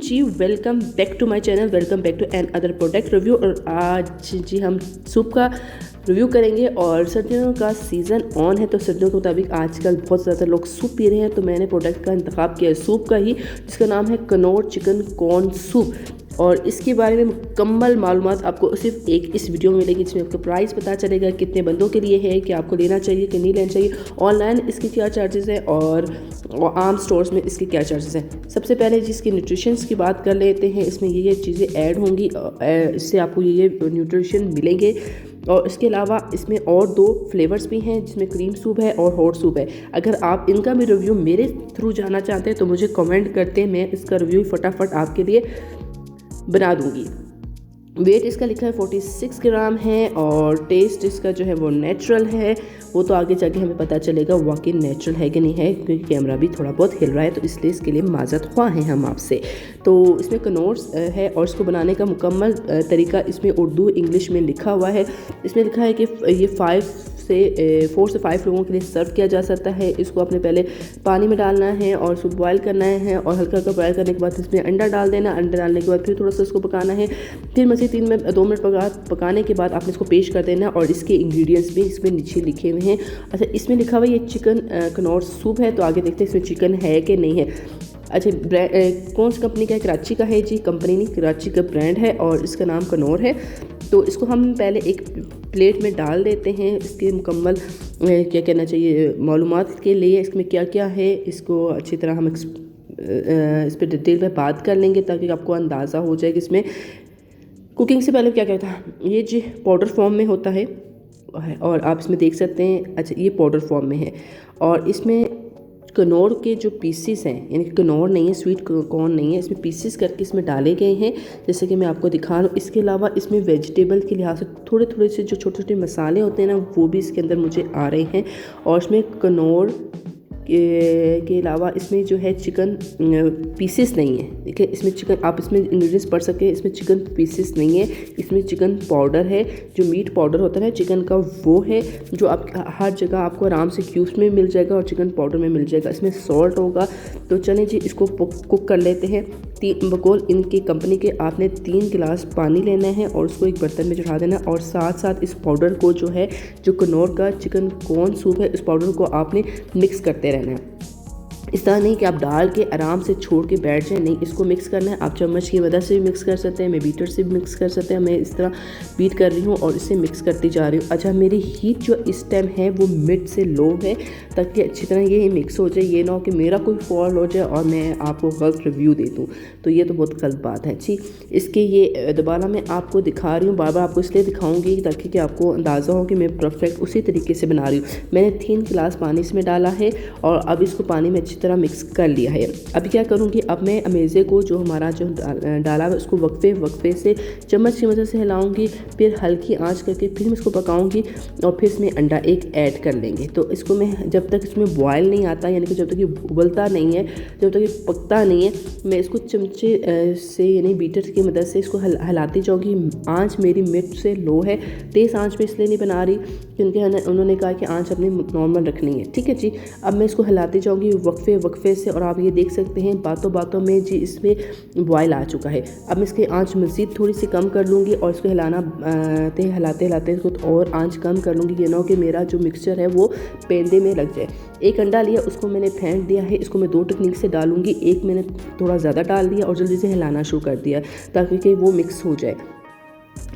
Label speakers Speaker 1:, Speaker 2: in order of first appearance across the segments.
Speaker 1: Ji, welcome back to my channel, welcome back to another product review. और आज जी हम soup का review करेंगे और सर्दियों का सीज़न ऑन है, तो सर्दियों के मुताबिक आजकल बहुत ज़्यादा लोग सूप पी रहे हैं, तो मैंने प्रोडक्ट का इंतखाब किया है सूप का ही, जिसका नाम है कनौर चिकन कॉर्न सूप। और इसके बारे में मुकम्मल मालूमात आपको सिर्फ एक इस वीडियो में मिलेगी, जिसमें आपको प्राइस पता चलेगा, कितने बंदों के लिए है, कि आपको लेना चाहिए कि नहीं लेना चाहिए, ऑनलाइन इसके क्या चार्जेस हैं और आम स्टोर्स में इसके क्या चार्जेस हैं। सबसे पहले जिसकी न्यूट्रिशंस की बात कर लेते हैं, इसमें ये चीज़ें ऐड होंगी, इससे आपको ये न्यूट्रिशन मिलेंगे। और इसके अलावा इसमें और 2 फ्लेवर्स भी हैं, जिसमें क्रीम सूप है और हॉट सूप है। अगर आप इनका भी रिव्यू मेरे थ्रू जाना चाहते हैं तो मुझे कमेंट करते हैं, मैं इसका रिव्यू फटाफट आपके लिए बना दूंगी। वेट इसका लिखा है 46 ग्राम है और टेस्ट इसका जो है वो नेचुरल है। वो तो आगे जाके हमें पता चलेगा वाकई नेचुरल है कि नहीं है, क्योंकि कैमरा भी थोड़ा बहुत हिल रहा है, तो इसलिए इसके लिए माजरत ख्वाह हैं हम आपसे। तो इसमें कनौर है और इसको बनाने का मुकम्मल तरीका इसमें उर्दू इंग्लिश में लिखा हुआ है। इसमें लिखा है कि ये 4 से 5 लोगों के लिए सर्व किया जा सकता है। इसको आपने पहले पानी में डालना है और उसको बॉयल करना है, और हल्का हल्का बॉयल करने के बाद इसमें अंडा डाल देना। अंडा डालने के बाद फिर थोड़ा सा इसको पकाना है, फिर मज़ीद 2 मिनट पकाने के बाद आपने इसको पेश कर देना। और इसके इंग्रेडिएंट्स भी इसमें नीचे लिखे हुए हैं। अच्छा, इसमें लिखा हुआ ये चिकन कनौर सूप है, तो आगे देखते हैं इसमें चिकन है कि नहीं है। अच्छा, कौन सी कंपनी का है? कराची का है जी, कंपनी नहीं, कराची का ब्रांड है और इसका नाम कनौर है। तो इसको हम पहले एक प्लेट में डाल देते हैं। इसके मुकम्मल क्या कहना चाहिए मालूमात के लिए, इसमें क्या क्या है इसको अच्छी तरह हम इस पर डिटेल में बात कर लेंगे, ताकि आपको अंदाज़ा हो जाए कि इसमें कुकिंग से पहले क्या क्या था। ये जी पाउडर फॉर्म में होता है और आप इसमें देख सकते हैं। अच्छा, ये पाउडर फॉर्म में है और इसमें कनौर के जो पीसीस हैं, यानी कि कनौर नहीं है, स्वीट कॉर्न नहीं है, इसमें पीसीस करके इसमें डाले गए हैं, जैसे कि मैं आपको दिखा रहा हूँ। इसके अलावा इसमें वेजिटेबल के लिहाज से थोड़े थोड़े से जो छोटे छोटे मसाले होते हैं ना, वो भी इसके अंदर मुझे आ रहे हैं। और इसमें कनौर के अलावा इसमें जो है चिकन पीसेस नहीं है। देखिए, इसमें चिकन, आप इसमें इंग्रेडिएंट्स पढ़ सकते हैं, इसमें चिकन पीसेस नहीं है, इसमें चिकन पाउडर है, जो मीट पाउडर होता है चिकन का, वो है, जो आप हर जगह आपको आराम से क्यूब्स में मिल जाएगा और चिकन पाउडर में मिल जाएगा। इसमें सॉल्ट होगा। तो चलें जी, इसको कुक कर लेते हैं। 3 बकौल इनकी कंपनी के आपने 3 गिलास पानी लेना है और उसको एक बर्तन में चढ़ा देना, और साथ साथ इस पाउडर को जो है, जो कनौर का चिकन कॉर्न सूप है, इस पाउडर को आपने मिक्स करते रहना है। इस तरह नहीं कि आप डाल के आराम से छोड़ के बैठ जाएं, नहीं, इसको मिक्स करना है। आप चम्मच की मदद से भी मिक्स कर सकते हैं, मैं बीटर से भी मिक्स कर सकते हैं। मैं इस तरह बीट कर रही हूँ और इससे मिक्स करती जा रही हूँ। अच्छा, मेरी हीट जो इस टाइम है वो मिड से लो है, ताकि अच्छी तरह ये मिक्स हो जाए। ये ना हो कि मेरा कोई फॉल्ट हो जाए और मैं आपको गलत रिव्यू दे दूँ, तो ये तो बहुत गलत बात है जी। इसके ये दोबारा मैं आपको दिखा रही हूँ, बार बार आपको इसलिए दिखाऊँगी ताकि कि आपको अंदाज़ा हो कि मैं परफेक्ट उसी तरीके से बना रही हूँ। मैंने 3 गिलास पानी इसमें डाला है और अब इसको पानी में अच्छी तरह मिक्स कर लिया है। अभी क्या करूँगी, अब मैं अमेज़े को जो हमारा जो डाला है उसको वक्फे से चम्मच की मदद से हिलाऊंगी, फिर हल्की आंच करके फिर मैं इसको पकाऊंगी और फिर इसमें अंडा एक ऐड कर लेंगे। तो इसको मैं जब तक इसमें बॉयल नहीं आता, यानी कि जब तक ये उबलता नहीं है, जब तक ये पकता नहीं है, मैं इसको चमचे से यानी बीटर की मदद से इसको हिलाती जाऊँगी। आँच मेरी मिड से लो है, तेज़ आँच में इसलिए नहीं बना रही क्योंकि उन्होंने कहा कि आँच अपनी नॉर्मल रखनी है। ठीक है जी, अब मैं इसको हिलाती जाऊँगी वक्फे से, और आप ये देख सकते हैं बातों बातों में जी इसमें बॉयल आ चुका है। अब मैं इसकी आंच मज़ीद थोड़ी सी कम कर लूँगी और इसको हिलाते इसको और आंच कम कर लूँगी, ये ना हो कि मेरा जो मिक्सचर है वो पेंदे में लग जाए। एक अंडा लिया, उसको मैंने फेंट दिया है, इसको मैं 2 टेक्निक से डालूँगी। एक मैंने थोड़ा ज़्यादा डाल दिया और जल्दी से हिलाना शुरू कर दिया, ताकि कि वो मिक्स हो जाए।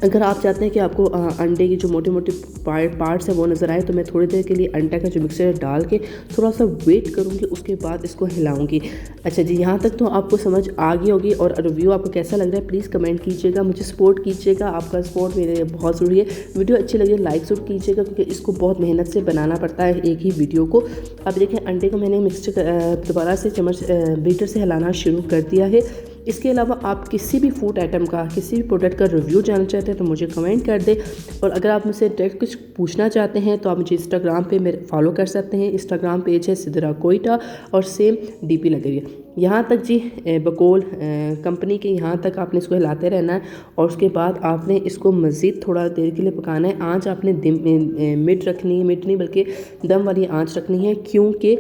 Speaker 1: अगर आप चाहते हैं कि आपको अंडे की जो मोटे मोटे पार्ट्स हैं वो नज़र आए, तो मैं थोड़ी देर के लिए अंडे का जो मिक्सचर डाल के थोड़ा सा वेट करूँगी, उसके बाद इसको हिलाऊंगी। अच्छा जी, यहाँ तक तो आपको समझ आ गई होगी। और रिव्यू आपको कैसा लग रहा है प्लीज़ कमेंट कीजिएगा, मुझे सपोर्ट कीजिएगा, आपका सपोर्ट मेरे लिए बहुत ज़रूरी है। वीडियो अच्छी लगे लाइक ज़रूर कीजिएगा, क्योंकि इसको बहुत मेहनत से बनाना पड़ता है एक ही वीडियो को। अब देखें, अंडे को मैंने मिक्सचर दोबारा से चम्मच बीटर से हिलाना शुरू कर दिया है। इसके अलावा आप किसी भी फूड आइटम का, किसी भी प्रोडक्ट का रिव्यू जानना चाहते हैं तो मुझे कमेंट कर दें। और अगर आप मुझसे डायरेक्ट कुछ पूछना चाहते हैं तो आप मुझे इंस्टाग्राम पे मेरे फॉलो कर सकते हैं। इंस्टाग्राम पेज है सिदरा कोयटा और सेम डीपी लगी हुई है। यहाँ तक जी बकौल कंपनी के, यहाँ तक आपने इसको हिलाते रहना है और उसके बाद आपने इसको मज़ीद थोड़ा देर के लिए पकाना है। आँच आपने मिड रखनी है, मिड नहीं बल्कि दम वाली आँच रखनी है, क्योंकि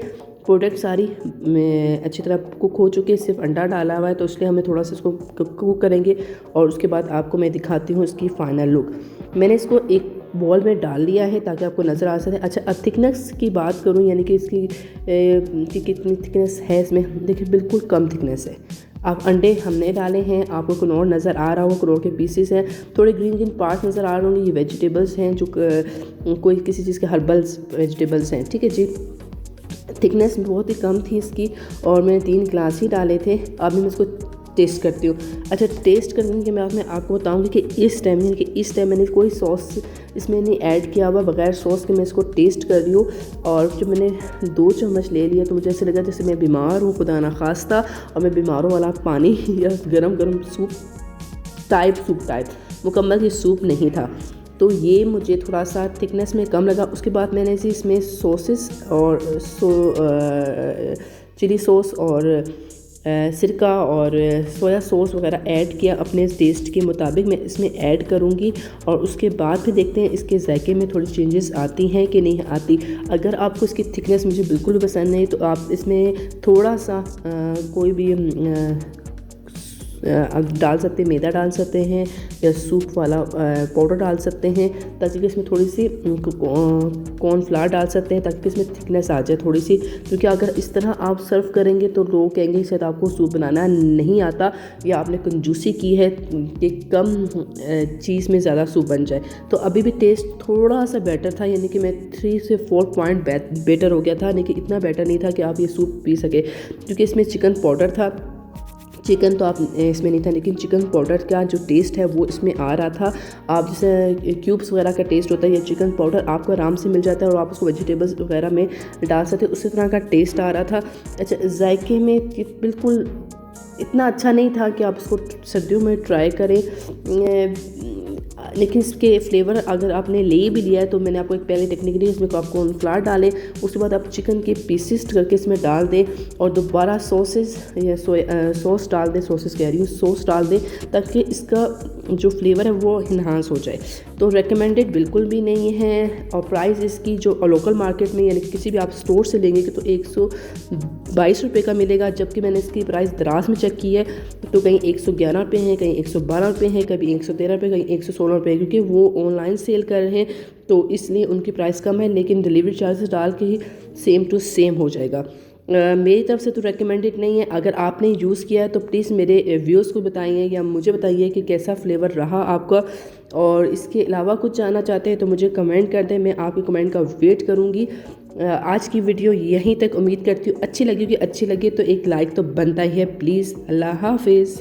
Speaker 1: प्रोडक्ट सारी अच्छी तरह कुक हो चुकी है, सिर्फ अंडा डाला हुआ है, तो इसलिए हमें थोड़ा सा इसको कुक करेंगे और उसके बाद आपको मैं दिखाती हूँ इसकी फ़ाइनल लुक। मैंने इसको एक बॉल में डाल लिया है ताकि आपको नज़र आ सके। अच्छा, अब थिकनेस की बात करूँ, यानी कि इसकी कि कितनी थिकनेस है इसमें, देखिए बिल्कुल कम थिकनेस है। आप अंडे हमने डाले हैं, आपको कनौर नज़र आ रहा हो, कनौर के पीसेस हैं, थोड़े ग्रीन ग्रीन पार्ट नज़र आ रहे होंगे, ये वेजिटेबल्स हैं जो कोई किसी चीज़ के हर्बल्स वेजिटेबल्स हैं, ठीक है जी। थिकनेस बहुत ही कम थी इसकी और मैंने 3 ग्लास ही डाले थे। अब मैं इसको टेस्ट करती हूँ। अच्छा, टेस्ट करने के बाद मैं आपको बताऊँगी कि इस टाइम मैंने कोई सॉस इसमें नहीं ऐड किया हुआ, बगैर सॉस के मैं इसको टेस्ट कर रही हूँ। और जब मैंने 2 चम्मच ले लिया तो मुझे ऐसे लगा जैसे मैं बीमार हूँ, खुदा ना खास्ता, और मैं बीमारों वाला पानी या गरम सूप टाइप मुकम्मल ये सूप नहीं था। तो ये मुझे थोड़ा सा थिकनेस में कम लगा। उसके बाद मैंने इसमें सॉसेस और चिली सॉस और सिरका और सोया सॉस वगैरह ऐड किया अपने टेस्ट के मुताबिक मैं इसमें ऐड करूँगी। और उसके बाद फिर देखते हैं इसके जायके में थोड़ी चेंजेस आती हैं कि नहीं आती। अगर आपको इसकी थिकनेस मुझे बिल्कुल भी पसंद नहीं तो आप इसमें थोड़ा सा कोई भी आप डाल सकते हैं, मैदा डाल सकते हैं या सूप वाला पाउडर डाल सकते हैं, ताकि इसमें थोड़ी सी कॉर्नफ्लावर डाल सकते हैं ताकि इसमें थिकनेस आ जाए थोड़ी सी। क्योंकि अगर इस तरह आप सर्व करेंगे तो लोग कहेंगे शायद आपको सूप बनाना नहीं आता या आपने कंजूसी की है कि कम चीज़ में ज़्यादा सूप बन जाए। तो अभी भी टेस्ट थोड़ा सा बेटर था, यानी कि मैं 3 से 4 पॉइंट बेटर हो गया था, लेकिन इतना बेटर नहीं था कि आप ये सूप पी सके। क्योंकि इसमें चिकन पाउडर था, चिकन तो आप इसमें नहीं था, लेकिन चिकन पाउडर का जो टेस्ट है वो इसमें आ रहा था। आप जैसे क्यूब्स वगैरह का टेस्ट होता है, या चिकन पाउडर आपको आराम से मिल जाता है और आप उसको वेजिटेबल्स वगैरह में डाल सकते हैं, उसी तरह का टेस्ट आ रहा था। अच्छा, जायके में बिल्कुल इतना अच्छा नहीं था कि आप इसको सर्दियों में ट्राई करें, लेकिन इसके फ्लेवर अगर आपने ले भी लिया है तो मैंने आपको एक पहले टेक्निक दी, इसमें आप कॉर्नफ्लावर डालें, उसके बाद आप चिकन के पीसेस करके इसमें डाल दें और दोबारा सॉसेस या सॉस डाल दें, सॉस डाल दें ताकि इसका जो फ्लेवर है वो इन्हांस हो जाए। तो रेकमेंडेड बिल्कुल भी नहीं है। और प्राइस इसकी जो लोकल मार्केट में यानी किसी भी आप स्टोर से लेंगे तो 122 रुपये का मिलेगा, जबकि मैंने इसकी प्राइस दराज में चेक की है तो कहीं 111 रुपये हैं, कहीं 112 रुपये हैं, कभी 113 रुपये, कहीं 116 रुपये, क्योंकि वो ऑनलाइन सेल कर रहे हैं तो इसलिए उनकी प्राइस कम है, लेकिन डिलीवरी चार्जेस डाल के ही सेम टू सेम हो जाएगा। मेरी तरफ से तो रेकमेंडेड नहीं है। अगर आपने यूज़ किया है तो प्लीज़ मेरे व्यूअर्स को बताइए या मुझे बताइए कि कैसा फ्लेवर रहा आपका, और इसके अलावा कुछ जानना चाहते हैं तो मुझे कमेंट कर दें, मैं आपके कमेंट का वेट करूँगी। आज की वीडियो यहीं तक, उम्मीद करती हूँ अच्छी लगी तो एक लाइक तो बनता ही है प्लीज़। अल्लाह हाफिज़।